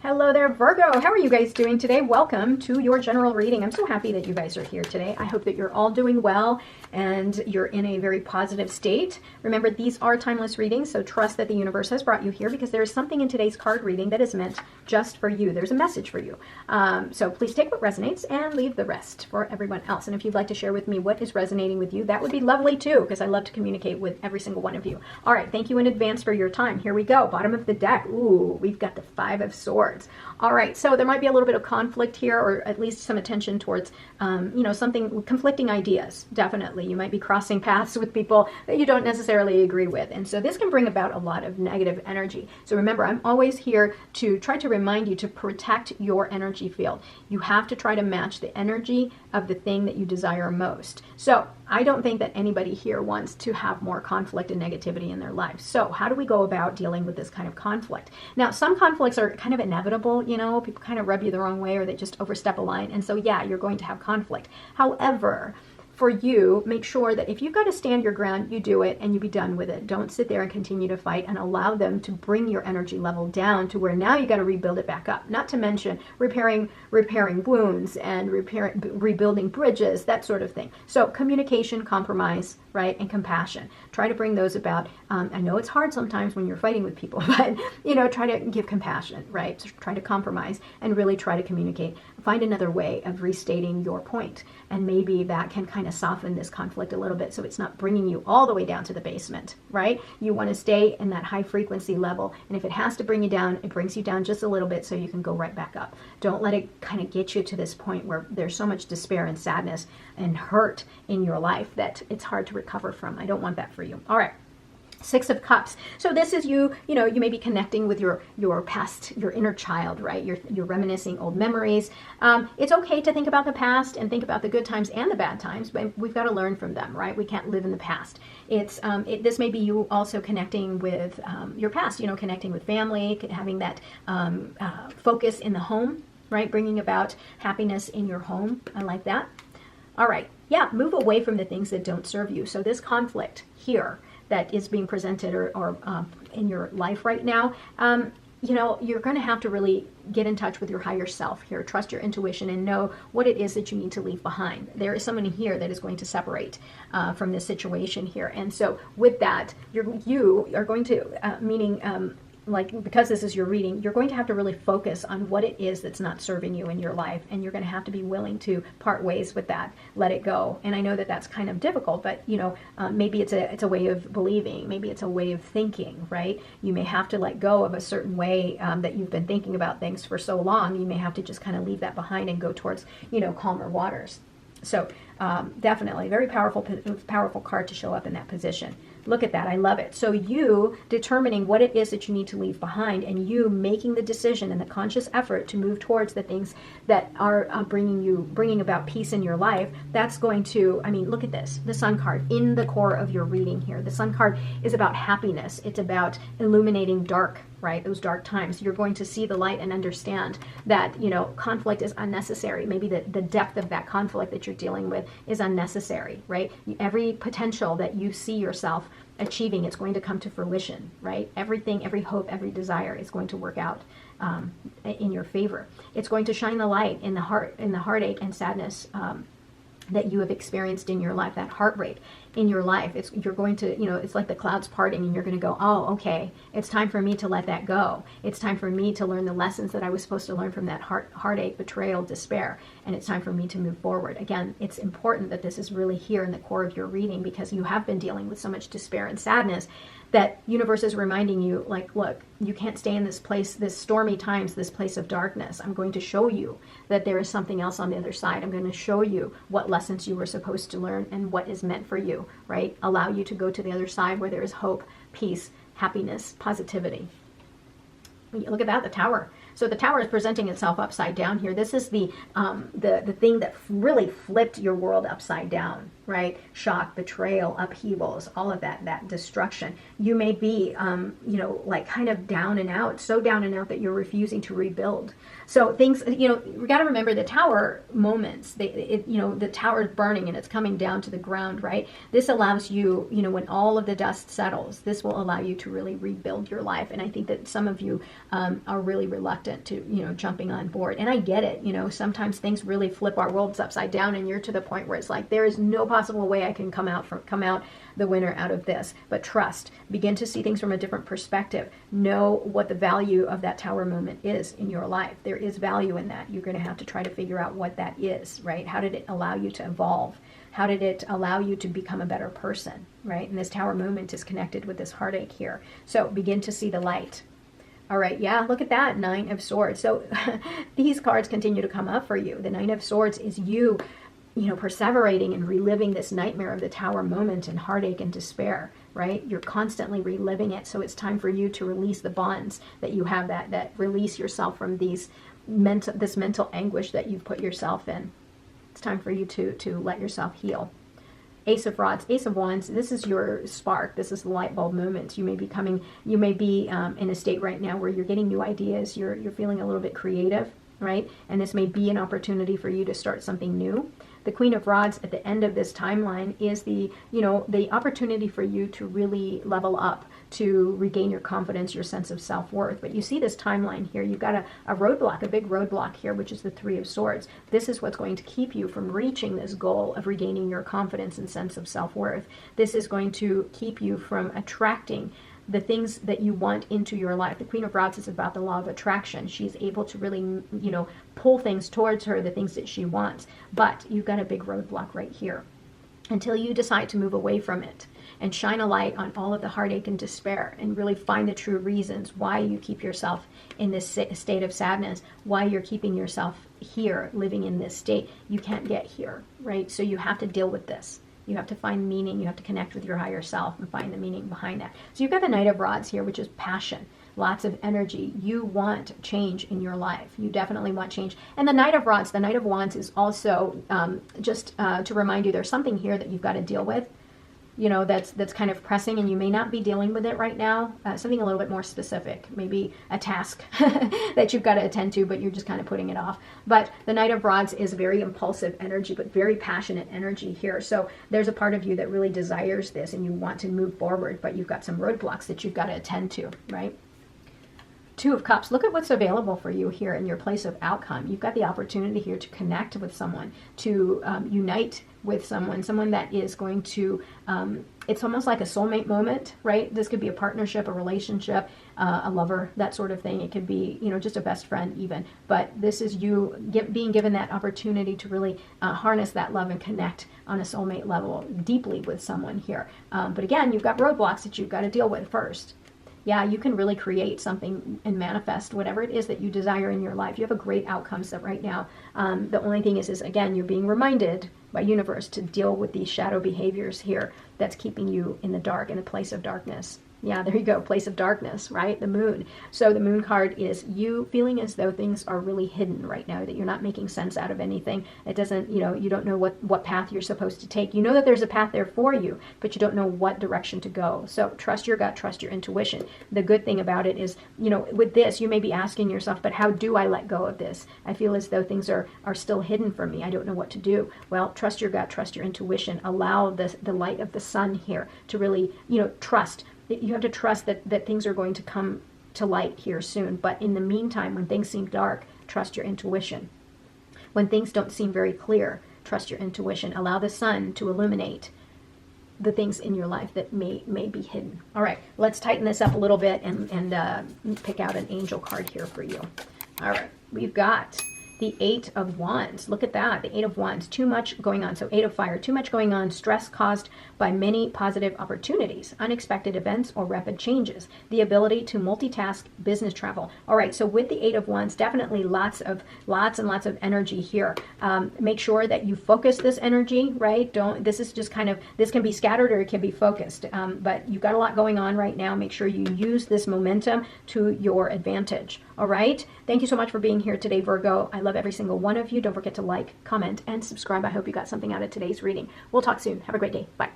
Hello there, Virgo. How are you guys doing today? Welcome to your general reading. I'm so happy that you guys are here today. I hope that you're all doing well and you're in a very positive state. Remember, these are timeless readings, so trust that the universe has brought you here because there is something in today's card reading that is meant just for you. There's a message for you. So please take what resonates and leave the rest for everyone else. And if you'd like to share with me what is resonating with you, that would be lovely too, because I love to communicate with every single one of you. All right, thank you in advance for your time. Here we go. Bottom of the deck. Ooh, we've got the Five of Swords. All right, so there might be a little bit of conflict here, or at least some attention towards, something, conflicting ideas. Definitely. You might be crossing paths with people that you don't necessarily agree with. And so this can bring about a lot of negative energy. So remember, I'm always here to try to remind you to protect your energy field. You have to try to match the energy of the thing that you desire most. So I don't think that anybody here wants to have more conflict and negativity in their lives. So how do we go about dealing with this kind of conflict? Now, some conflicts are kind of inevitable, people kind of rub you the wrong way or they just overstep a line. And so, yeah, you're going to have conflict. However, for you, make sure that if you've got to stand your ground, you do it and you be done with it. Don't sit there and continue to fight and allow them to bring your energy level down to where now you got to rebuild it back up. Not to mention repairing wounds and rebuilding bridges, that sort of thing. So communication, compromise, right, and compassion. Try to bring those about. I know it's hard sometimes when you're fighting with people, but try to give compassion, right? So try to compromise and really try to communicate. Find another way of restating your point, and maybe that can kind of soften this conflict a little bit so it's not bringing you all the way down to the basement, right? You want to stay in that high frequency level, and if it has to bring you down, it brings you down just a little bit so you can go right back up. Don't let it kind of get you to this point where there's so much despair and sadness and hurt in your life that it's hard to recover from. I don't want that for you. All right. Six of Cups. So this is you may be connecting with your past, your inner child, right? You're reminiscing old memories. It's okay to think about the past and think about the good times and the bad times, but we've got to learn from them, right? We can't live in the past. This may be you also connecting with your past, connecting with family, having that focus in the home, right? Bringing about happiness in your home. I like that. All right. Yeah, move away from the things that don't serve you. So this conflict here that is being presented or in your life right now, you're going to have to really get in touch with your higher self here. Trust your intuition and know what it is that you need to leave behind. There is someone here that is going to separate from this situation here. And so with that, you are going to, because this is your reading, you're going to have to really focus on what it is that's not serving you in your life, and you're going to have to be willing to part ways with that, let it go. And I know that that's kind of difficult, but maybe it's a way of believing, maybe it's a way of thinking, right? You may have to let go of a certain way that you've been thinking about things for so long. You may have to just kind of leave that behind and go towards calmer waters. So definitely very powerful card to show up in that position. Look at that. I love it. So you determining what it is that you need to leave behind, and you making the decision and the conscious effort to move towards the things that are bringing about peace in your life. That's going to, look at this, the Sun card in the core of your reading here. The Sun card is about happiness. It's about illuminating dark, right? Those dark times. You're going to see the light and understand that, conflict is unnecessary. Maybe the depth of that conflict that you're dealing with is unnecessary, right? Every potential that you see yourself achieving, it's going to come to fruition, right? Everything, every hope, every desire is going to work out in your favor. It's going to shine the light in the heartache and sadness that you have experienced in your life, that heart rate in your life. You're going to, it's like the clouds parting, and you're going to go, oh, okay, it's time for me to let that go. It's time for me to learn the lessons that I was supposed to learn from that heartache, betrayal, despair, and it's time for me to move forward. Again, it's important that this is really here in the core of your reading, because you have been dealing with so much despair and sadness that universe is reminding you, like, look, you can't stay in this place, this stormy times, this place of darkness. I'm going to show you that there is something else on the other side. I'm going to show you what lessons you were supposed to learn and what is meant for you, right? Allow you to go to the other side where there is hope, peace, happiness, positivity. Look at that, the Tower. So the Tower is presenting itself upside down here. This is the thing that really flipped your world upside down, right? Shock, betrayal, upheavals, all of that destruction. You may be, kind of down and out, so down and out that you're refusing to rebuild. So things, we got to remember the Tower moments, the Tower is burning and it's coming down to the ground, right? This allows you, when all of the dust settles, this will allow you to really rebuild your life. And I think that some of you are really reluctant reluctant to, jumping on board. And I get it. Sometimes things really flip our worlds upside down, and you're to the point where it's like, there is no possible way I can come out the winner out of this. But trust, begin to see things from a different perspective. Know what the value of that tower moment is in your life. There is value in that. You're going to have to try to figure out what that is, right? How did it allow you to evolve? How did it allow you to become a better person, right? And this tower moment is connected with this heartache here. So begin to see the light. All right, yeah, look at that, Nine of Swords. So these cards continue to come up for you. The Nine of Swords is you, perseverating and reliving this nightmare of the tower moment and heartache and despair, right? You're constantly reliving it. So it's time for you to release the bonds that you have, that release yourself from this mental anguish that you've put yourself in. It's time for you to let yourself heal. Ace of Rods, Ace of Wands, this is your spark. This is the light bulb moment. You may be in a state right now where you're getting new ideas. You're feeling a little bit creative, right? And this may be an opportunity for you to start something new. The Queen of Rods at the end of this timeline is the opportunity for you to really level up, to regain your confidence, your sense of self-worth. But you see this timeline here. You've got a roadblock, a big roadblock here, which is the Three of Swords. This is what's going to keep you from reaching this goal of regaining your confidence and sense of self-worth. This is going to keep you from attracting the things that you want into your life. The Queen of Rods is about the law of attraction. She's able to really, pull things towards her, the things that she wants. But you've got a big roadblock right here. Until you decide to move away from it and shine a light on all of the heartache and despair and really find the true reasons why you keep yourself in this state of sadness, why you're keeping yourself here, living in this state, you can't get here, right? So you have to deal with this. You have to find meaning. You have to connect with your higher self and find the meaning behind that. So you've got the Knight of Rods here, which is passion, lots of energy. You want change in your life. You definitely want change. And the Knight of Rods, the Knight of Wands is also just to remind you there's something here that you've got to deal with. That's kind of pressing, and you may not be dealing with it right now. Something a little bit more specific, maybe a task that you've got to attend to, but you're just kind of putting it off. But the Knight of Rods is very impulsive energy, but very passionate energy here. So there's a part of you that really desires this, and you want to move forward, but you've got some roadblocks that you've got to attend to, right? Two of Cups, look at what's available for you here in your place of outcome. You've got the opportunity here to connect with someone, to unite with someone that is going to, it's almost like a soulmate moment, right? This could be a partnership, a relationship, a lover, that sort of thing. It could be, just a best friend even. But this is you being given that opportunity to really harness that love and connect on a soulmate level deeply with someone here. But again, you've got roadblocks that you've got to deal with first. Yeah, you can really create something and manifest whatever it is that you desire in your life. You have a great outcome set right now. The only thing is again, you're being reminded by universe to deal with these shadow behaviors here that's keeping you in the dark, in a place of darkness. Yeah, there you go, place of darkness, right? The moon. So the moon card is you feeling as though things are really hidden right now, that you're not making sense out of anything. It doesn't, you don't know what path you're supposed to take. You know that there's a path there for you, but you don't know what direction to go. So trust your gut, trust your intuition. The good thing about it is, with this, you may be asking yourself, but how do I let go of this? I feel as though things are still hidden from me. I don't know what to do. Well, trust your gut, trust your intuition. Allow the light of the sun here to really, trust. You have to trust that things are going to come to light here soon. But in the meantime, when things seem dark, trust your intuition. When things don't seem very clear, trust your intuition. Allow the sun to illuminate the things in your life that may be hidden. All right, let's tighten this up a little bit and pick out an angel card here for you. All right, we've got the Eight of Wands. Look at that, the Eight of Wands. Too much going on. So Eight of Fire, too much going on. Stress caused by many positive opportunities, unexpected events, or rapid changes. The ability to multitask, business travel. All right, so with the Eight of Wands, definitely lots and lots of energy here. Make sure that you focus this energy, right? This is just this can be scattered or it can be focused. But you've got a lot going on right now. Make sure you use this momentum to your advantage. All right. Thank you so much for being here today, Virgo. I love every single one of you. Don't forget to like, comment, and subscribe. I hope you got something out of today's reading. We'll talk soon. Have a great day. Bye.